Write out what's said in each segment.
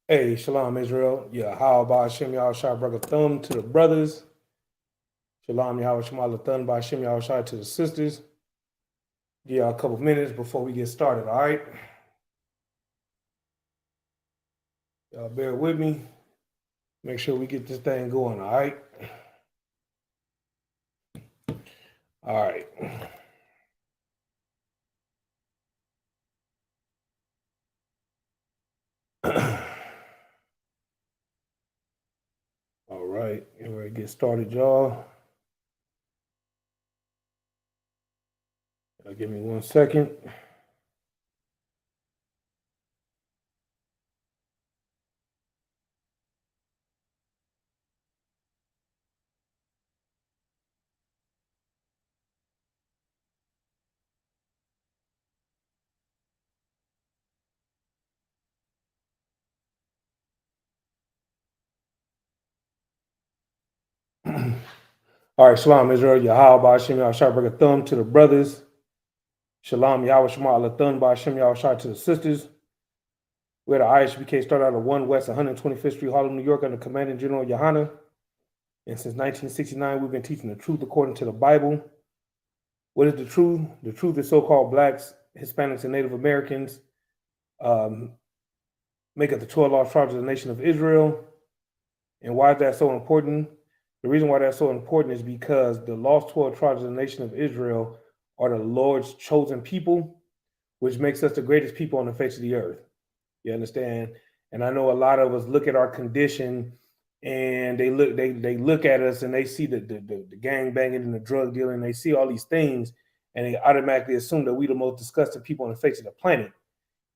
Hey, Shalom Israel. Yeah, how about Shem Yahushua Brother Thumb to the brothers? Shalom Yahweh Shemal Thumb by Shem Yahushua to the sisters. Give y'all a couple minutes before we get started, all right? Y'all bear with me. Make sure we get this thing going, all right? All right. All right, get ready to get started, y'all. Give me 1 second. All right, Shalom Israel. Yahweh Shem Yahushua Brother Thumb to the brothers. Shalom Yahweh Shemal Thumb by Shem Yahushua to the sisters. We're the ISUPK started out of 1 West 125th Street, Harlem, New York, under Commanding General Yohana. And since 1969, we've been teaching the truth according to the Bible. What is the truth? The truth is so-called blacks, Hispanics, and Native Americans make up the 12 lost tribes of the nation of Israel. And why is that so important? The reason why that's so important is because the lost 12 tribes of the nation of Israel are the Lord's chosen people, which makes us the greatest people on the face of the earth. You understand? And I know a lot of us look at our condition and they look at us and they see the gang banging and the drug dealing, and they see all these things and they automatically assume that we the most disgusting people on the face of the planet.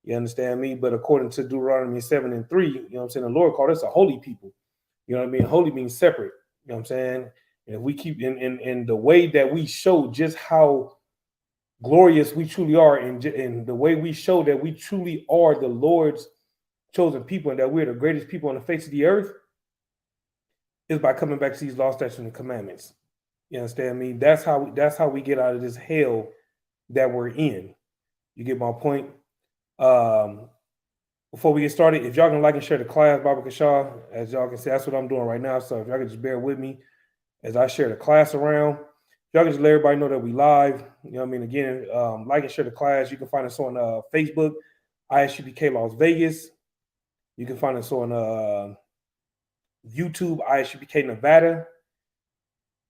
You understand me? But according to Deuteronomy 7:3, you know what I'm saying, the Lord called us a holy people. You know what I mean? Holy means separate. You know what I'm saying? And if we keep in the way that we show just how glorious we truly are, and the way we show that we truly are the Lord's chosen people and that we're the greatest people on the face of the earth, is by coming back to these law, statutes, and commandments. You understand me? That's how we get out of this hell that we're in. You get my point? Before we get started, if y'all can like and share the class, Baba Kashaw, as y'all can see, that's what I'm doing right now. So if y'all can just bear with me as I share the class around. Y'all can just let everybody know that we live. You know what I mean? Again, like and share the class. You can find us on Facebook, ISUPK Las Vegas. You can find us on YouTube, ISUPK Nevada.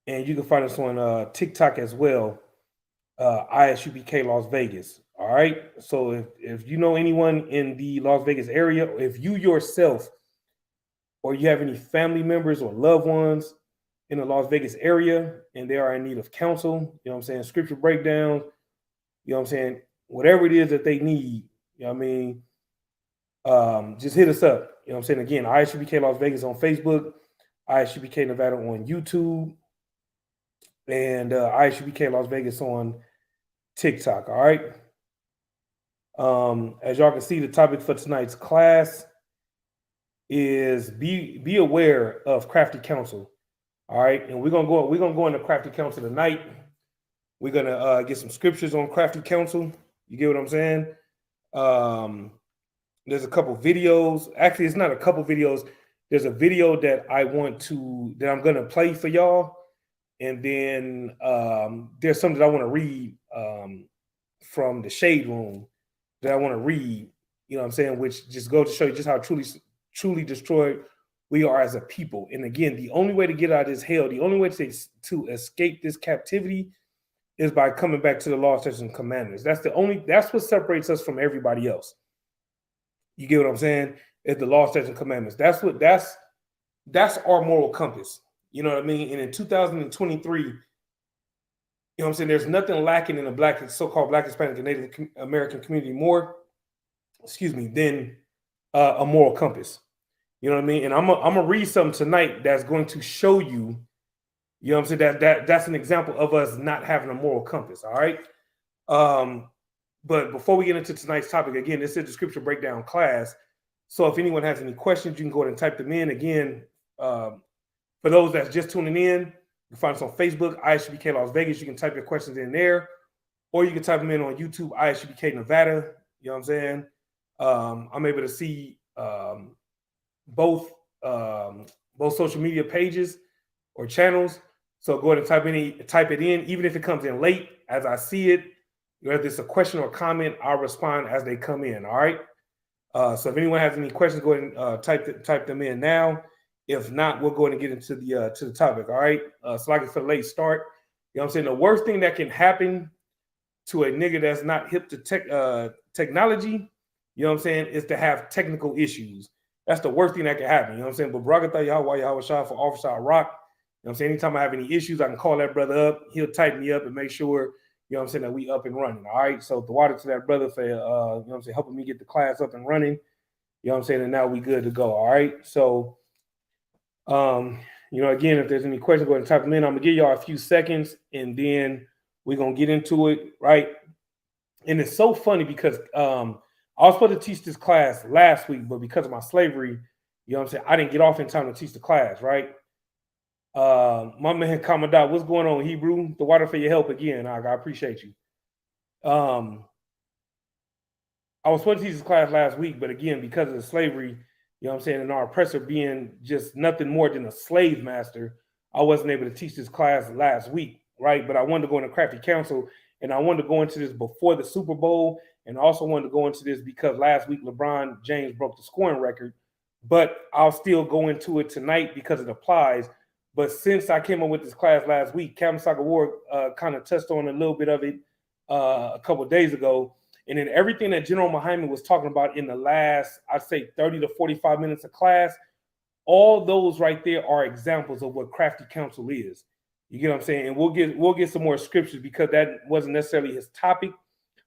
And you can find us on TikTok as well, ISUPK Las Vegas. All right. So if you know anyone in the Las Vegas area, if you yourself or you have any family members or loved ones in the Las Vegas area and they are in need of counsel, you know what I'm saying, scripture breakdowns, you know what I'm saying, whatever it is that they need, you know what I mean, just hit us up. You know what I'm saying? Again, ISUPK Las Vegas on Facebook, ISUPK Nevada on YouTube, and ISUPK Las Vegas on TikTok. All right. As y'all can see, the topic for tonight's class is be aware of Crafty Counsel. All right, and we're gonna go into Crafty Counsel tonight. We're gonna get some scriptures on Crafty Counsel. You get what I'm saying? There's a couple videos. Actually, it's not a couple videos. There's a video that I'm gonna play for y'all, and then there's something that I want to read from the Shade Room that I want to read. You know what I'm saying? Which just goes to show you just how truly destroyed we are as a people. And again, the only way to get out of this hell, the only way to escape this captivity is by coming back to the law, statutes, and commandments. That's what separates us from everybody else. You get what I'm saying? Is the law, statutes, and commandments. That's our moral compass. You know what I mean? And in 2023, you know what I'm saying, there's nothing lacking in the so-called Black, Hispanic, and Native American community more, than a moral compass. You know what I mean? And I'm gonna read something tonight that's going to show you, you know what I'm saying, that's an example of us not having a moral compass. All right. But before we get into tonight's topic, again, this is the scripture breakdown class. So if anyone has any questions, you can go ahead and type them in. Again, for those that's just tuning in, you can find us on Facebook, ISUPK Las Vegas. You can type your questions in there, or you can type them in on YouTube, ISUPK Nevada. You know what I'm saying? I'm able to see both social media pages or channels. So go ahead and type it in, even if it comes in late. As I see it, whether it's a question or comment, I'll respond as they come in. All right. So if anyone has any questions, go ahead and type them in now. If not, we'll go ahead and get into the topic. All right. So like for the late start, you know what I'm saying? The worst thing that can happen to a nigga that's not hip to technology, you know what I'm saying, is to have technical issues. That's the worst thing that can happen. You know what I'm saying? But Barakatah Yahweh Shah for Officer Rock. You know what I'm saying? Anytime I have any issues, I can call that brother up. He'll tighten me up and make sure, you know what I'm saying, that we up and running. All right. So the water to that brother for you know what I'm saying, helping me get the class up and running. You know what I'm saying? And now we good to go. All right. So you know, again, if there's any questions, go ahead and type them in. I'm gonna give y'all a few seconds and then we're gonna get into it, right? And it's so funny because I was supposed to teach this class last week, but because of my slavery, you know what I'm saying, I didn't get off in time to teach the class, right? My man Commandant, what's going on, Hebrew? The water for your help again. I appreciate you. I was supposed to teach this class last week, but again, because of the slavery, you know what I'm saying, and our oppressor being just nothing more than a slave master, I wasn't able to teach this class last week, right? But I wanted to go into Crafty Counsel, and I wanted to go into this before the Super Bowl, and also wanted to go into this because last week LeBron James broke the scoring record. But I'll still go into it tonight because it applies. But since I came up with this class last week, Captain Soccer War kind of touched on a little bit of it a couple of days ago. And then everything that General Muhammad was talking about in the last, I'd say 30 to 45 minutes of class, all those right there are examples of what Crafty Counsel is. You get what I'm saying? And we'll get some more scriptures because that wasn't necessarily his topic,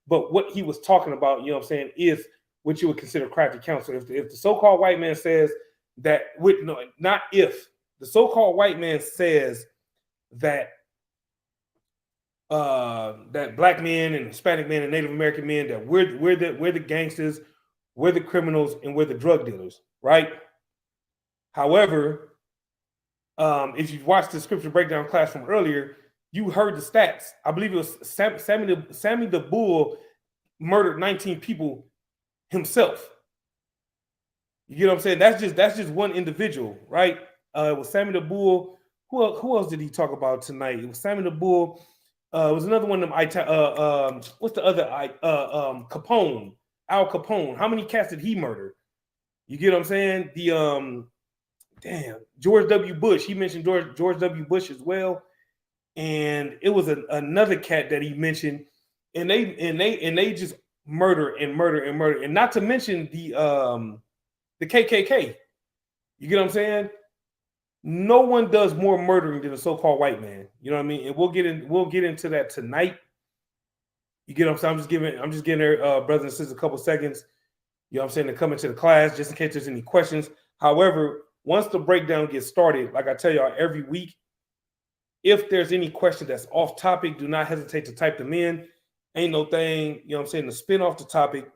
but what he was talking about, you know what I'm saying, is what you would consider Crafty Counsel. If the so-called white man says that, not if, the so-called white man says that that black men and Hispanic men and Native American men, that we're the gangsters, we're the criminals, and we're the drug dealers, right? However, if you watched the scripture breakdown class from earlier, you heard the stats. I believe it was Sammy the Bull murdered 19 people himself. You get what I'm saying? That's just one individual, right? It was Sammy the Bull. Who else did he talk about tonight? It was Sammy the Bull. It was another one of them. What's the other? Capone, Al Capone. How many cats did he murder? You get what I'm saying? The George W. Bush. He mentioned George W. Bush as well, and it was another cat that he mentioned, and they just murder, and not to mention the KKK. You get what I'm saying? No one does more murdering than a so-called white man. You know what I mean? And we'll get into that tonight. You get what I'm saying? I'm just giving their brothers and sisters a couple seconds, you know what I'm saying, to come into the class just in case there's any questions. However, once the breakdown gets started, like I tell y'all every week, if there's any question that's off topic, do not hesitate to type them in. Ain't no thing, you know what I'm saying, to spin off the topic,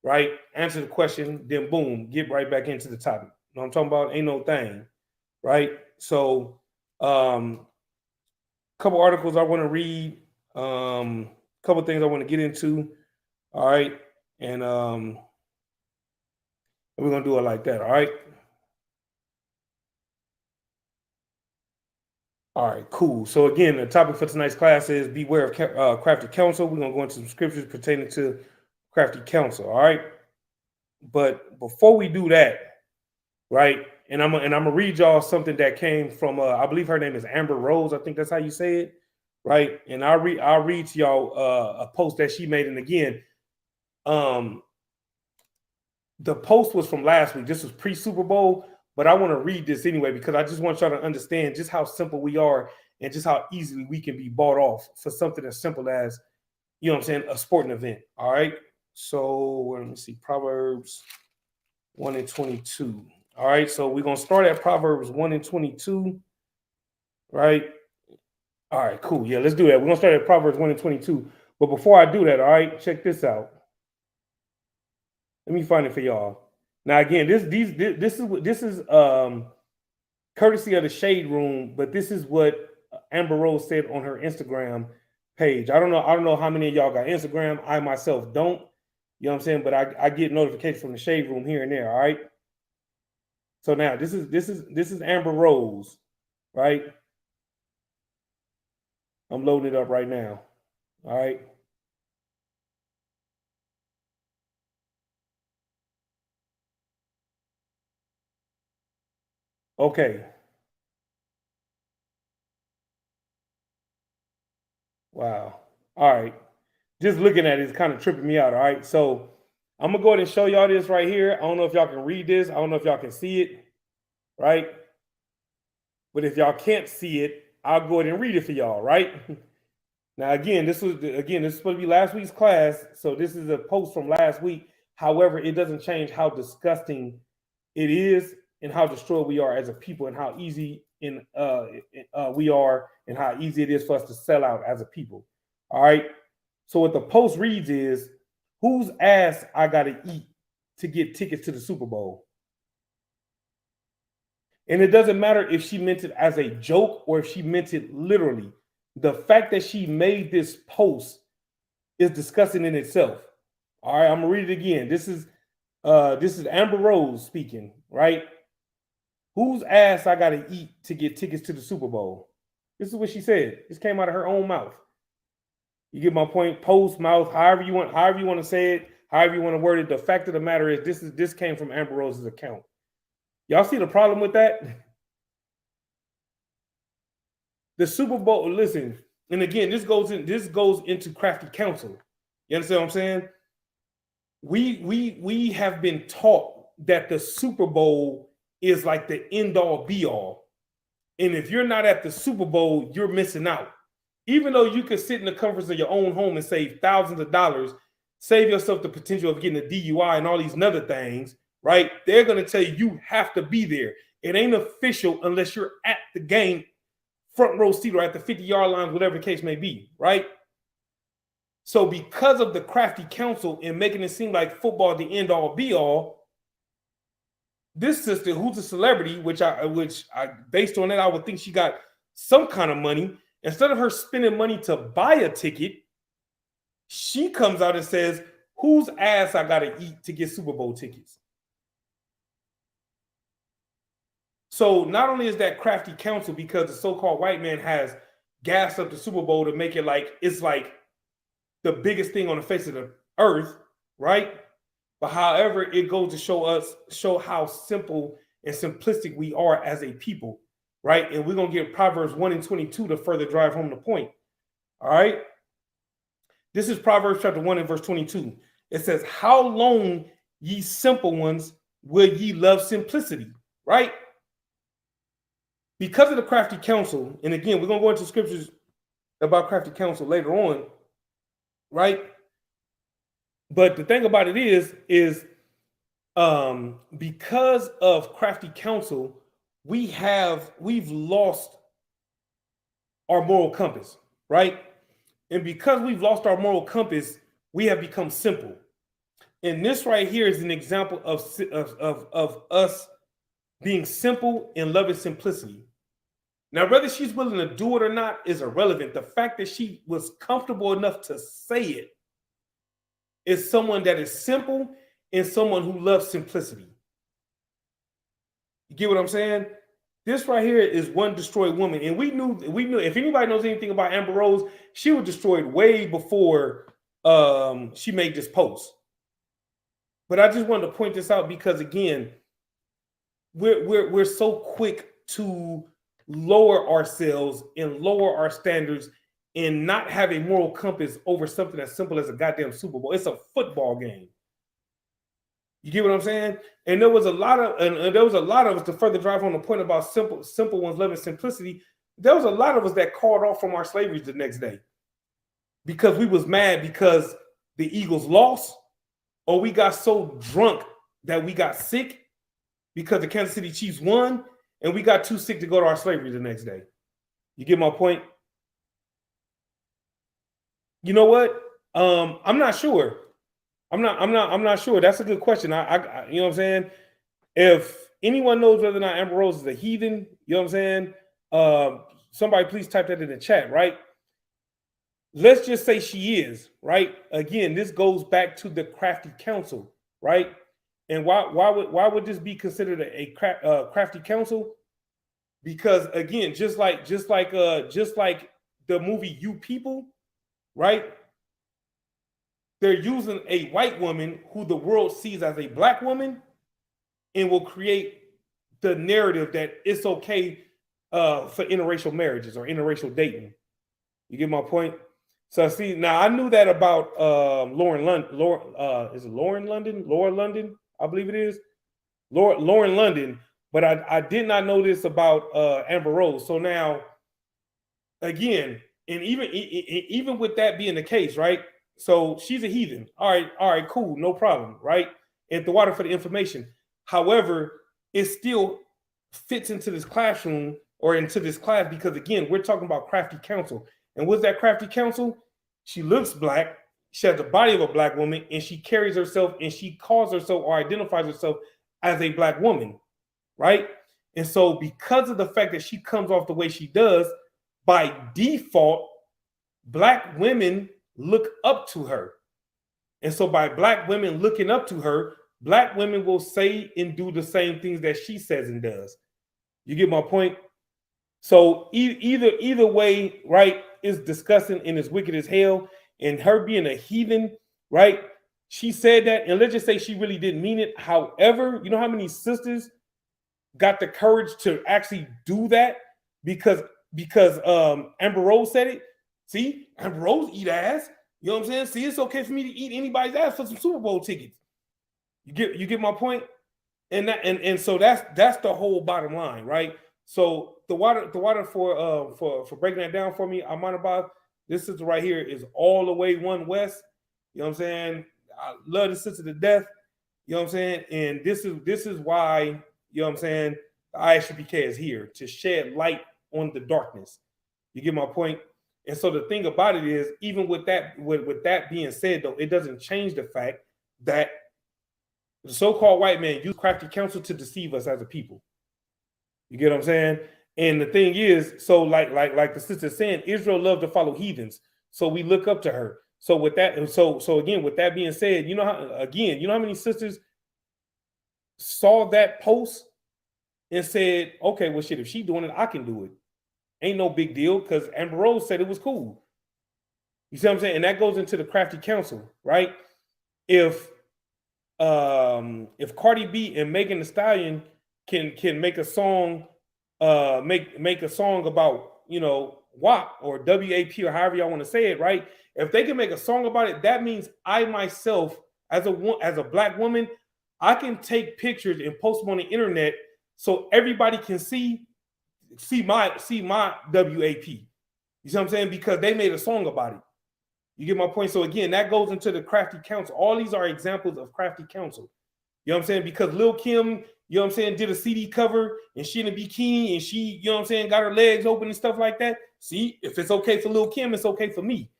right? Answer the question, then boom, get right back into the topic. You know what I'm talking about? Ain't no thing. Right. So couple articles I want to read, couple things I want to get into. All right. And we're gonna do it like that. All right. All right, cool. So again, the topic for tonight's class is beware of Crafty Counsel. We're gonna go into some scriptures pertaining to Crafty Counsel. All right. But before we do that, right? And I'm gonna read y'all something that came from I believe her name is Amber Rose. I think that's how you say it, right? And I'll read to y'all a post that she made. And again, the post was from last week. This was pre-Super Bowl, but I want to read this anyway because I just want y'all to understand just how simple we are and just how easily we can be bought off for something as simple as, you know what I'm saying, a sporting event. All right. So let me see, Proverbs 1:22. All right, so we're going to start at Proverbs 1:22, right? All right, cool. Yeah, let's do that. We're going to start at Proverbs 1:22. But before I do that, all right, check this out. Let me find it for y'all. Now, again, this is courtesy of the Shade Room, but this is what Amber Rose said on her Instagram page. I don't know how many of y'all got Instagram. I myself don't. You know what I'm saying? But I get notifications from the Shade Room here and there, all right? So now this is Amber Rose, right? I'm loading it up right now. All right. Okay. Wow. All right. Just looking at it is kind of tripping me out. All right. So I'm gonna go ahead and show y'all this right here. I don't know if y'all can read this. I don't know if y'all can see it, right? But if y'all can't see it, I'll go ahead and read it for y'all, right? Now, again, this is supposed to be last week's class, so this is a post from last week. However, it doesn't change how disgusting it is and how destroyed we are as a people, and how easy we are, and how easy it is for us to sell out as a people. All right. So what the post reads is, "Whose ass I gotta eat to get tickets to the Super Bowl?" And it doesn't matter if she meant it as a joke or if she meant it literally. The fact that she made this post is disgusting in itself. All right, I'm gonna read it again. This is Amber Rose speaking, right? "Whose ass I gotta eat to get tickets to the Super Bowl?" This is what she said. This came out of her own mouth. You get my point? Post, mouth, however you want to say it, however you want to word it. The fact of the matter is, this came from Amber Rose's account. Y'all see the problem with that? The Super Bowl, listen, and again, this goes into Crafty Counsel. You understand what I'm saying? We have been taught that the Super Bowl is like the end all be all. And if you're not at the Super Bowl, you're missing out. Even though you could sit in the comforts of your own home and save thousands of dollars, save yourself the potential of getting a DUI and all these other things, right? They're going to tell you have to be there. It ain't official unless you're at the game, front row seat, or at the 50-yard line, whatever the case may be, right? So because of the Crafty Counsel and making it seem like football the end all be all, this sister, who's a celebrity, which I based on that, I would think she got some kind of money. Instead of her spending money to buy a ticket, she comes out and says, "Whose ass I gotta eat to get Super Bowl tickets?" So not only is that Crafty Counsel, because the so-called white man has gassed up the Super Bowl to make it like it's like the biggest thing on the face of the earth, right? But however, it goes to show how simple and simplistic we are as a people, right? And we're gonna get Proverbs 1:22 to further drive home the point. All right. This is Proverbs chapter 1 and verse 22. It says, "How long, ye simple ones, will ye love simplicity?" Right? Because of the Crafty Counsel, and again, we're gonna go into scriptures about Crafty Counsel later on, right? But the thing about it is because of Crafty Counsel, we've lost our moral compass, right? And because we've lost our moral compass, we have become simple. And this right here is an example of us being simple and loving simplicity. Now, whether she's willing to do it or not is irrelevant. The fact that she was comfortable enough to say it is someone that is simple and someone who loves simplicity. You get what I'm saying? This right here is one destroyed woman. And we knew if anybody knows anything about Amber Rose, she was destroyed way before she made this post. But I just wanted to point this out because, again, we're so quick to lower ourselves and lower our standards and not have a moral compass over something as simple as a goddamn Super Bowl. It's a football game. You get what I'm saying? And there was a lot of us to further drive on the point about simple ones loving simplicity. There was a lot of us that called off from our slavery the next day because we was mad because the Eagles lost, or we got so drunk that we got sick because the Kansas City Chiefs won, and we got too sick to go to our slavery the next day. You get my point? You know what? I'm not sure. I'm not sure. That's a good question. I you know what I'm saying? If anyone knows whether or not Amber Rose is a heathen, you know what I'm saying? Somebody please type that in the chat, right? Let's just say she is, right? Again, this goes back to the Crafty Counsel, right? And why would this be considered a crafty counsel? Because again, just like the movie You People, right? They're using a white woman who the world sees as a black woman and will create the narrative that it's okay for interracial marriages or interracial dating. You get my point? So see, now I knew that about Lauren London. Is it Lauren London? Laura London, I believe it is. Lauren London, but I did not know this about Amber Rose. So now, again, and even with that being the case, right? So she's a heathen. All right, cool, no problem, right? And the water for the information. However, it still fits into this classroom or into this class because again, we're talking about crafty counsel. And what's that crafty counsel? She looks black, she has the body of a black woman, and she carries herself and she calls herself or identifies herself as a black woman, right? And so because of the fact that she comes off the way she does, by default, black women look up to her. And so by black women looking up to her, black women will say and do the same things that she says and does. You get my point? So either way, right, is disgusting and is wicked as hell. And her being a heathen, right? She said that, and let's just say she really didn't mean it. However, you know how many sisters got the courage to actually do that because Amber Rose said it? See, Amber Rose eat ass. You know what I'm saying? See, it's okay for me to eat anybody's ass for some Super Bowl tickets. You get my point? And so that's the whole bottom line, right? So the water for breaking that down for me, Amanabad, this sister right here is all the way one west. You know what I'm saying? I love this sister to death. You know what I'm saying? And this is why, you know what I'm saying, the ISUPK is here to shed light on the darkness. You get my point? And so the thing about it is, even with that being said, though, it doesn't change the fact that the so-called white man used crafty counsel to deceive us as a people. You get what I'm saying? And the thing is, so like the sister saying, Israel loved to follow heathens, so we look up to her. So with that, so again, with that being said, you know how many sisters saw that post and said, okay, well, shit, if she's doing it, I can do it. Ain't no big deal because Amber Rose said it was cool. You see what I'm saying? And that goes into the crafty counsel, right? If Cardi B and Megan Thee Stallion can make a song, make a song about, you know, WAP or WAP or however y'all want to say it, right? If they can make a song about it, that means I myself, as a black woman, I can take pictures and post them on the internet so everybody can see my WAP. You see what I'm saying? Because they made a song about it. You get my point? So again, that goes into the crafty counsel. All these are examples of crafty counsel. You know what I'm saying? Because Lil Kim, you know what I'm saying, did a CD cover and she in a bikini and she, you know what I'm saying, got her legs open and stuff like that. See, if it's okay for Lil Kim, it's okay for me.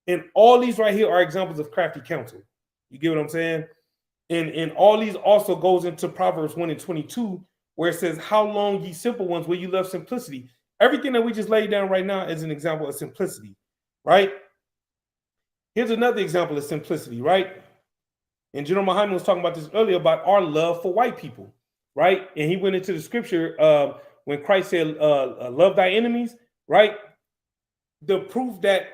And all these right here are examples of crafty counsel. You get what I'm saying? And all these also goes into Proverbs 1:22, where it says, how long, ye simple ones, will you love simplicity? Everything that we just laid down right now is an example of simplicity, right? Here's another example of simplicity, right? And General Muhammad was talking about this earlier about our love for white people, right? And he went into the scripture when Christ said, love thy enemies, right? The proof that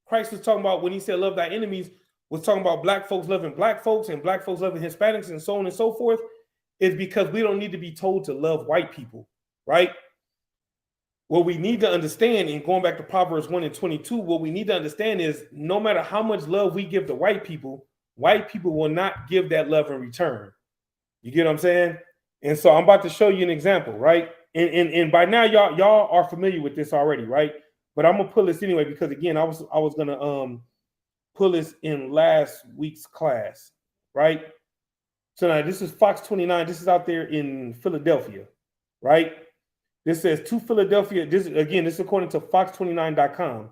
Christ was talking about when he said love thy enemies was talking about black folks loving black folks and black folks loving Hispanics and so on and so forth, is because we don't need to be told to love white people, right? What we need to understand, and going back to Proverbs 1:22, what we need to understand is no matter how much love we give to white people will not give that love in return. You get what I'm saying? And so I'm about to show you an example, right? And by now y'all are familiar with this already, right? But I'm gonna pull this anyway because again, I was gonna pull this in last week's class, right? So now this is Fox 29. This is out there in Philadelphia, right? This says to Philadelphia. This is according to Fox29.com.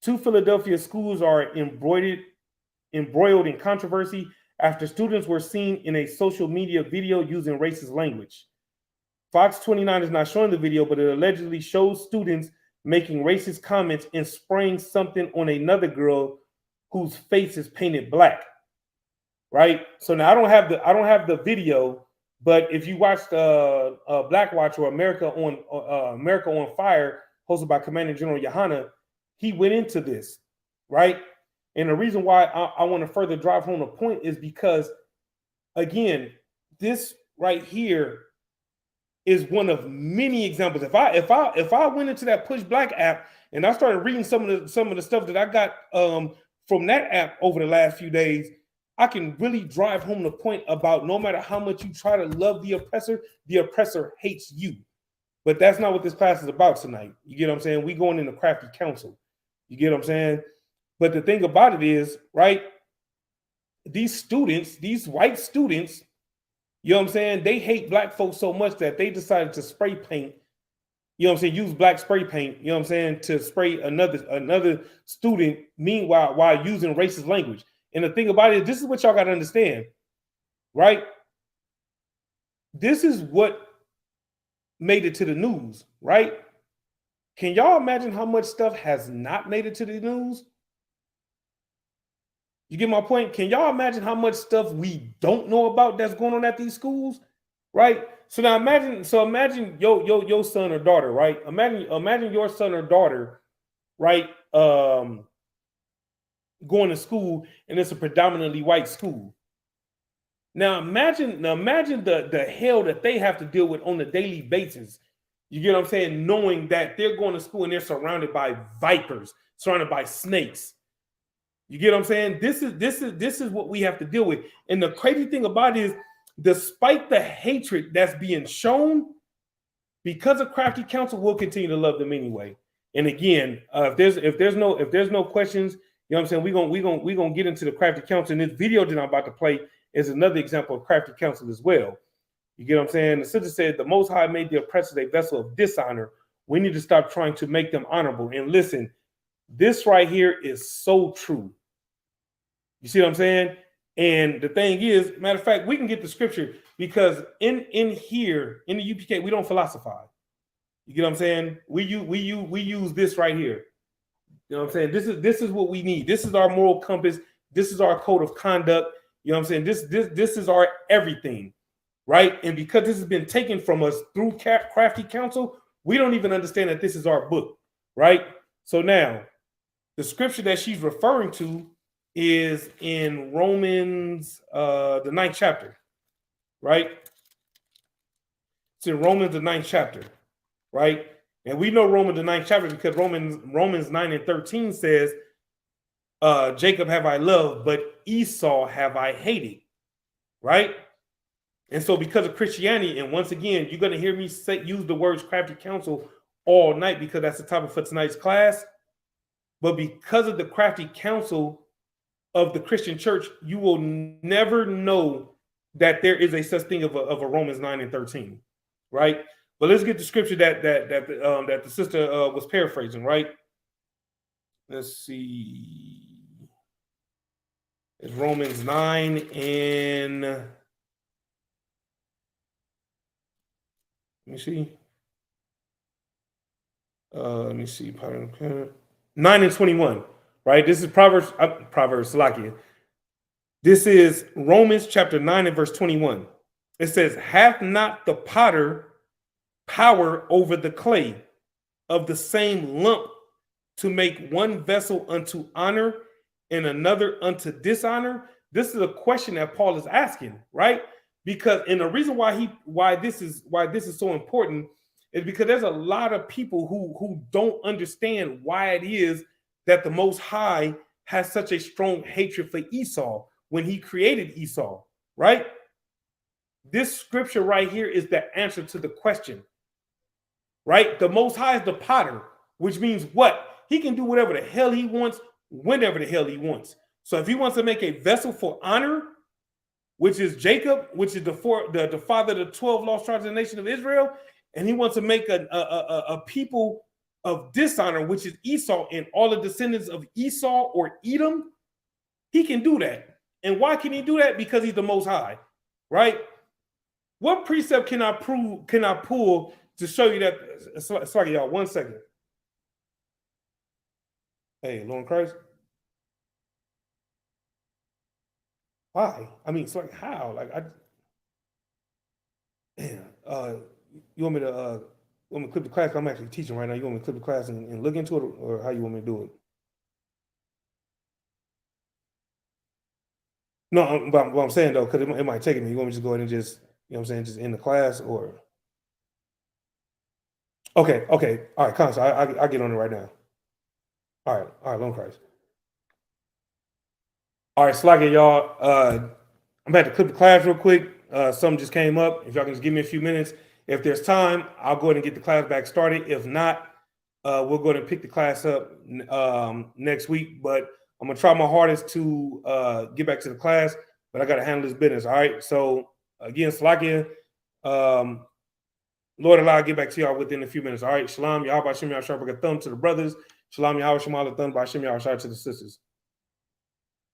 2 Philadelphia schools are embroiled in controversy after students were seen in a social media video using racist language. Fox 29 is not showing the video, but it allegedly shows students making racist comments and spraying something on another girl whose face is painted black. right? So now I don't have the video, but if you watched Black Watch or America on Fire, hosted by Commander General Yohana, he went into this, right? And the reason why I want to further drive home the point is because, again, this right here is one of many examples. If I went into that Push Black app and I started reading some of the stuff that I got from that app over the last few days, I can really drive home the point about no matter how much you try to love the oppressor hates you. But that's not what this class is about tonight. You get what I'm saying? We going into Crafty Counsel. You get what I'm saying? But the thing about it is, right, these students, these white students, you know what I'm saying, they hate black folks so much that they decided to spray paint, you know what I'm saying, use black spray paint, you know what I'm saying, to spray another student, meanwhile, while using racist language. And the thing about it is, this is what y'all got to understand, right? This is what made it to the news, right? Can y'all imagine how much stuff has not made it to the news? You get my point? Can y'all imagine how much stuff we don't know about that's going on at these schools, right? So now imagine your son or daughter, right? Imagine your son or daughter, right? Going to school, and it's a predominantly white school. Now imagine the hell that they have to deal with on a daily basis. You get what I'm saying? Knowing that they're going to school and they're surrounded by vipers, surrounded by snakes. You get what I'm saying? This is what we have to deal with. And the crazy thing about it is, despite the hatred that's being shown, because of Crafty Counsel, we'll continue to love them anyway. And again, if there's no questions, you know what I'm saying, we're gonna get into the Crafty Counsel. And this video that I'm about to play is another example of Crafty Counsel as well. You get what I'm saying? The sister said, the Most High made the oppressors a vessel of dishonor. We need to stop trying to make them honorable. And listen, this right here is so true. You see what I'm saying? And the thing is, matter of fact, we can get the scripture, because in here in the UPK, we don't philosophize. You get what I'm saying? We use this right here. You know what I'm saying? This is what we need. This is our moral compass. This is our code of conduct. You know what I'm saying? This is our everything, right? And because this has been taken from us through Crafty Counsel, we don't even understand that this is our book, right? So now, the scripture that she's referring to is in Romans, the 9th chapter, right? It's in Romans, the 9th chapter, right? And we know Romans, the 9th chapter, because Romans 9 and 13 says, Jacob have I loved, but Esau have I hated, right? And so because of Christianity, and once again, you're going to hear me use the words Crafty Counsel all night, because that's the topic for tonight's class. But because of the Crafty Counsel of the Christian church, you will never know that there is a such thing of a Romans 9 and 13, right? But let's get the scripture that the sister was paraphrasing, right? Let's see. It's Romans 9 and let me see. 9 and 21, right? This is Proverbs Salakia. This is Romans chapter 9 and verse 21. It says, hath not the potter power over the clay of the same lump to make one vessel unto honor and another unto dishonor? This is a question that Paul is asking, right? Because, and the reason why this is so important is because there's a lot of people who don't understand why it is that the Most High has such a strong hatred for Esau when he created Esau, right? This scripture right here is the answer to the question, right? The Most High is the potter, which means what? He can do whatever the hell he wants, whenever the hell he wants. So if he wants to make a vessel for honor, which is Jacob, which is the father of the 12 lost tribes of the nation of Israel, and he wants to make a people of dishonor, which is Esau and all the descendants of Esau or Edom, he can do that. And why can he do that? Because he's the Most High, right? What precept can I pull to show you that? Sorry, y'all, 1 second. Hey, Lord Christ. Why? I mean, it's like how? Like damn. You want me to clip the class? I'm actually teaching right now. You want me to clip the class and look into it, or how you want me to do it? No, but what I'm saying though, because it might take me. You want me to just go ahead and just, you know what I'm saying, just end the class, or okay, okay, all right, Counsel, I get on it right now. All right, long Christ. All right, slacking y'all. I'm about to clip the class real quick. Something just came up. If y'all can just give me a few minutes. If there's time, I'll go ahead and get the class back started. If not, we'll go ahead and pick the class up next week. But I'm gonna try my hardest to get back to the class, but I gotta handle this business. All right. So again, Slakia, Lord allow, I'll get back to y'all within a few minutes. All right. Shalom, Yahweh Shem Yahweh Shabbat thumb to the brothers. Shalom, Yahweh Shemal thumb by Shem Yahweh to the sisters.